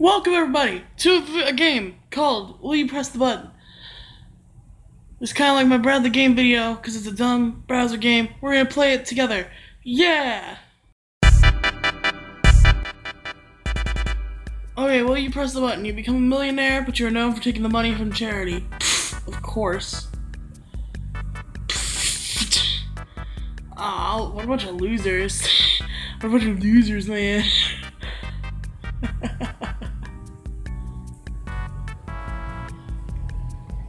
Welcome everybody to a game called Will You Press the Button? It's kind of like my Brad the Game video because it's a dumb browser game. We're going to play it together. Yeah! Okay, will you press the button? You become a millionaire, but you are known for taking the money from charity. Pfft, of course. Aw, what a bunch of losers. What a bunch of losers, man.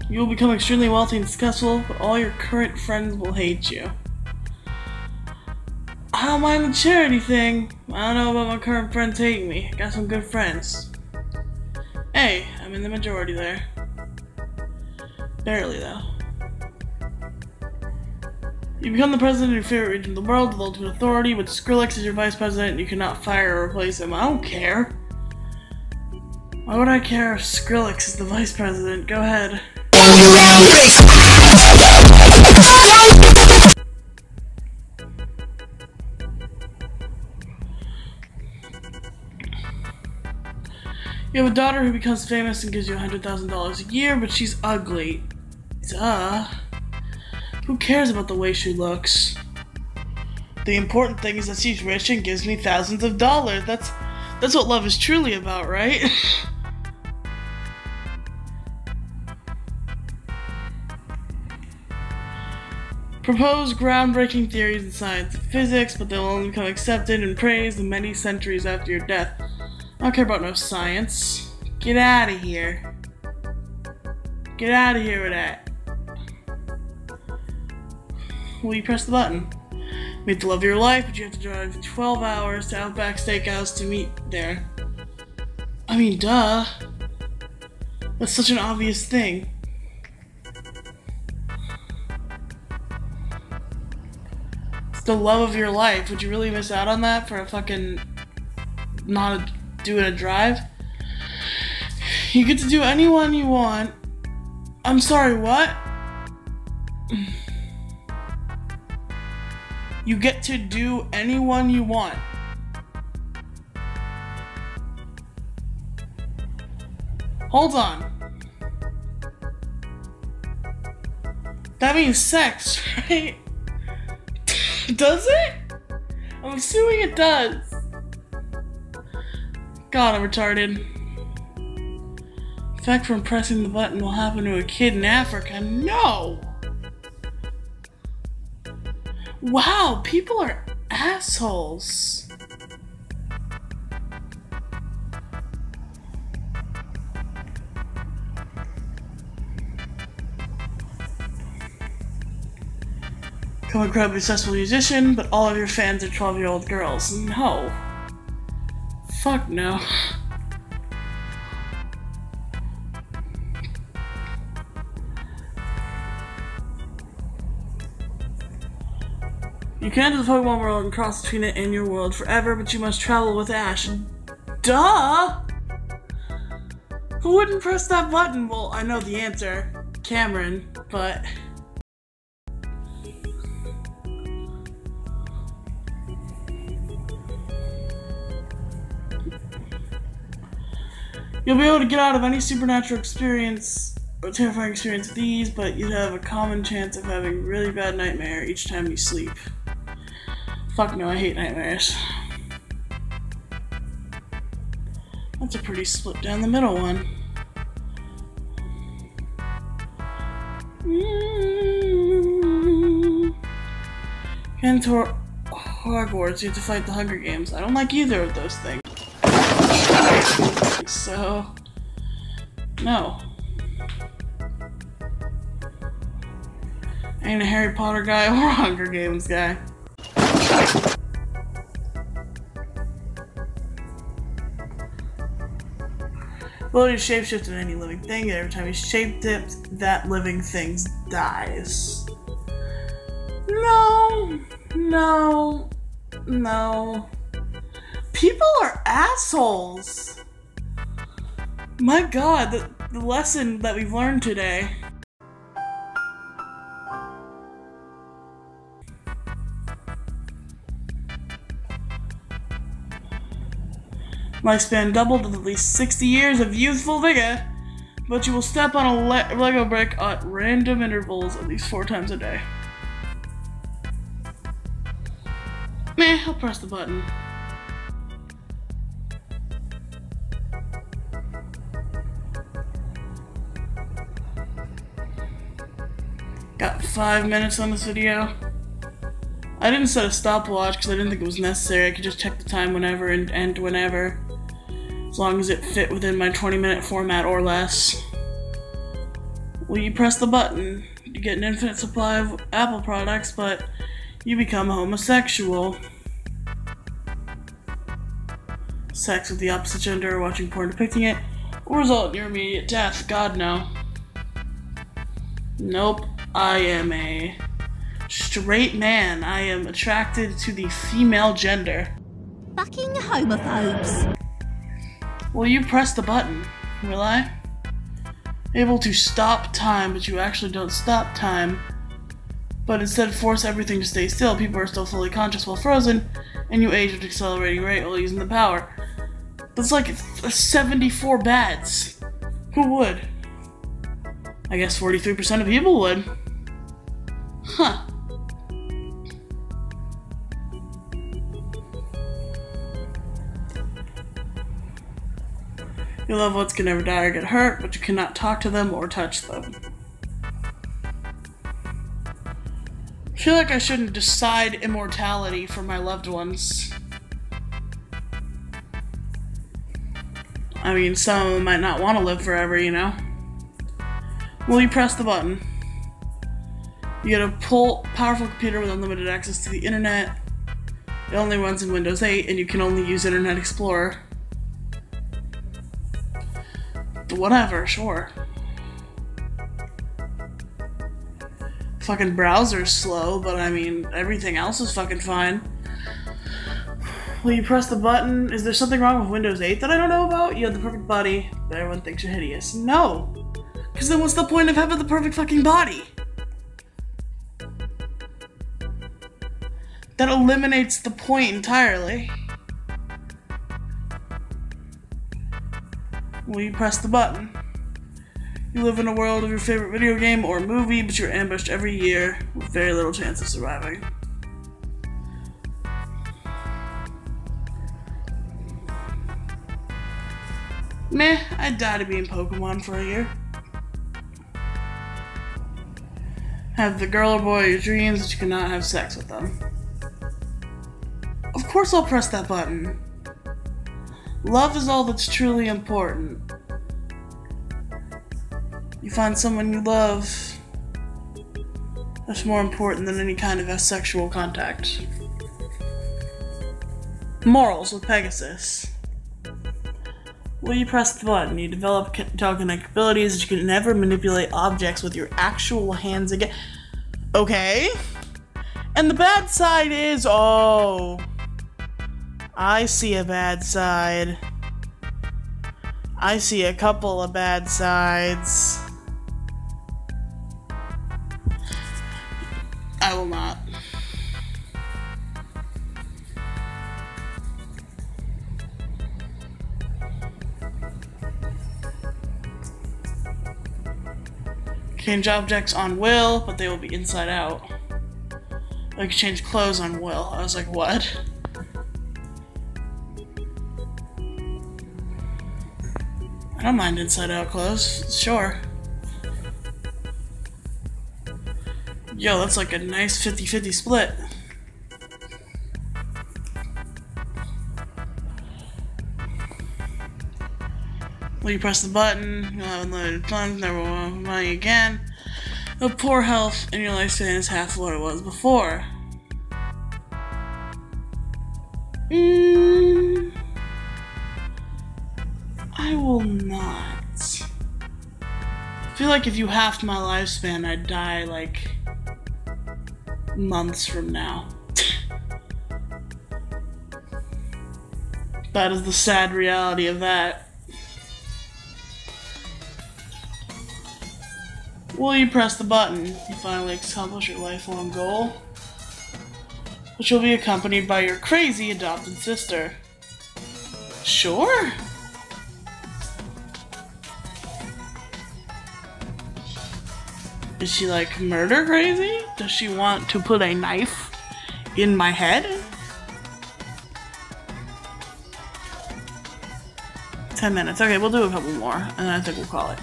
You will become extremely wealthy and successful, but all your current friends will hate you. I don't mind the charity thing. I don't know about my current friends hating me. I got some good friends. Hey, I'm in the majority there. Barely, though. You become the president of your favorite region of the world with ultimate authority, but Skrillex is your vice president and you cannot fire or replace him. I don't care. Why would I care if Skrillex is the vice president? Go ahead. You have a daughter who becomes famous and gives you $100,000 a year, but she's ugly. Duh. Who cares about the way she looks? The important thing is that she's rich and gives me thousands of dollars. That's what love is truly about, right? Propose groundbreaking theories in science and physics, but they'll only become accepted and praised in many centuries after your death. I don't care about no science. Get out of here. Get out of here with that. Will you press the button? Meet the love of your life, but you have to drive 12 hours to Outback Steakhouse to meet there. I mean, duh. That's such an obvious thing. It's the love of your life. Would you really miss out on that for a fucking doing a drive? You get to do anyone you want. I'm sorry, what? You get to do anyone you want. Hold on. That means sex, right? Does it? I'm assuming it does. God, I'm retarded. Effect from pressing the button will happen to a kid in Africa. No! Wow, people are assholes. Become an incredibly successful musician, but all of your fans are 12-year-old girls. No. Fuck no. You can enter the Pokemon world and cross between it and your world forever, but you must travel with Ash. Duh! Who wouldn't press that button? Well, I know the answer. Cameron, but... You'll be able to get out of any supernatural experience or terrifying experience with ease, but you'd have a common chance of having a really bad nightmare each time you sleep. Fuck no, I hate nightmares. That's a pretty split down the middle one. Enter Hogwarts, you have to fight the Hunger Games. I don't like either of those things. So, no. I ain't a Harry Potter guy or a Hunger Games guy. Ability to shapeshift in any living thing, and every time you shape-shift, that living thing dies. No. No. No. People are assholes! My god, the lesson that we've learned today. Lifespan doubled with at least 60 years of youthful vigor, but you will step on a Lego brick at random intervals at least 4 times a day. Meh, I'll press the button. Got 5 minutes on this video. I didn't set a stopwatch because I didn't think it was necessary. I could just check the time whenever and end whenever, as long as it fit within my 20-minute format or less. Well, you press the button, you get an infinite supply of Apple products, but you become homosexual. Sex with the opposite gender or watching porn depicting it will result in your immediate death. God, no. Nope. I am a straight man. I am attracted to the female gender. Fucking homophobes. Will you press the button? Will I? Able to stop time, but you actually don't stop time. But instead force everything to stay still. People are still fully conscious while frozen, and you age at an accelerating rate while using the power. That's like 74 bads. Who would? I guess 43% of people would. Huh. Your loved ones can never die or get hurt, but you cannot talk to them or touch them. I feel like I shouldn't decide immortality for my loved ones. I mean, some of them might not want to live forever, you know? Will you press the button? You get a powerful computer with unlimited access to the internet. It only runs in Windows 8, and you can only use Internet Explorer. Whatever, sure. Fucking browser's slow, but I mean, everything else is fucking fine. Will you press the button? Is there something wrong with Windows 8 that I don't know about? You have the perfect body, but everyone thinks you're hideous. No! Because then what's the point of having the perfect fucking body? That eliminates the point entirely. Will you press the button? You live in a world of your favorite video game or movie, but you're ambushed every year with very little chance of surviving. Meh, I'd die to be in Pokemon for a year. Have the girl or boy of your dreams, but you cannot have sex with them. Of course I'll press that button. Love is all that's truly important. You find someone you love, that's more important than any kind of sexual contact. Morals with Pegasus. Will you press the button? You develop telekinetic abilities that you can never manipulate objects with your actual hands again. Okay. And the bad side is, oh, I see a bad side. I see a couple of bad sides. I will not. Change objects on will, but they will be inside out. I can change clothes on will. I was like, what? I don't mind inside out clothes, sure. Yo, that's like a nice 50-50 split. Will you press the button? You'll have unlimited funds, never will have money again. You have poor health, and your lifespan is half what it was before. I will not. I feel like if you halved my lifespan, I'd die like months from now. That is the sad reality of that. Will you press the button? You finally accomplish your lifelong goal, which will be accompanied by your crazy adopted sister. Sure. Is she like murder crazy? Does she want to put a knife in my head? 10 minutes. Okay, we'll do a couple more, and then I think we'll call it.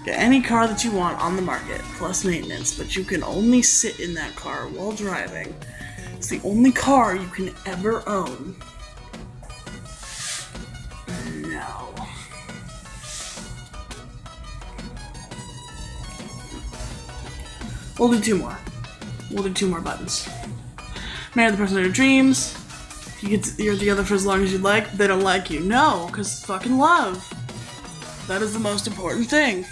Get any car that you want on the market, plus maintenance, but you can only sit in that car while driving. It's the only car you can ever own. No. We'll do two more. We'll do two more buttons. Marry the person of your dreams. You're together for as long as you'd like, but they don't like you. No, because it's fucking love. That is the most important thing.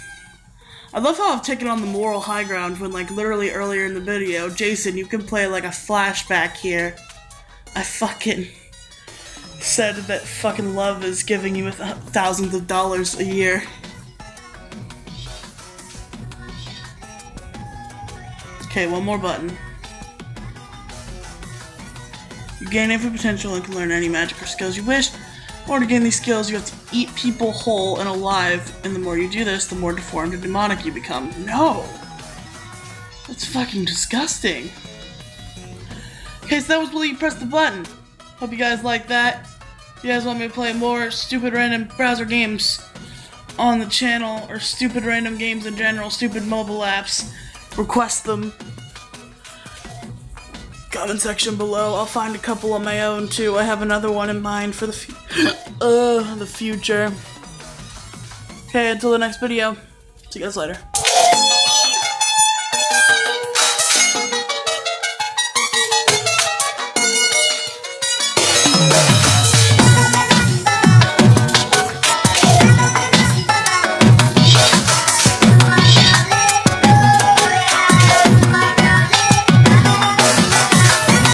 I love how I've taken on the moral high ground when, like, literally earlier in the video, Jason, you can play, like, a flashback here. I fucking said that fucking love is giving you thousands of dollars a year. Okay, one more button. You gain infinite potential and can learn any magic or skills you wish. In order to gain these skills, you have to eat people whole and alive, and the more you do this, the more deformed and demonic you become. No! That's fucking disgusting. Okay, so that was Will You Press the Button. Hope you guys like that. If you guys want me to play more stupid random browser games on the channel, or stupid random games in general, stupid mobile apps, request them. Comment section below. I'll find a couple on my own too. I have another one in mind for the future. Okay, until the next video. See you guys later.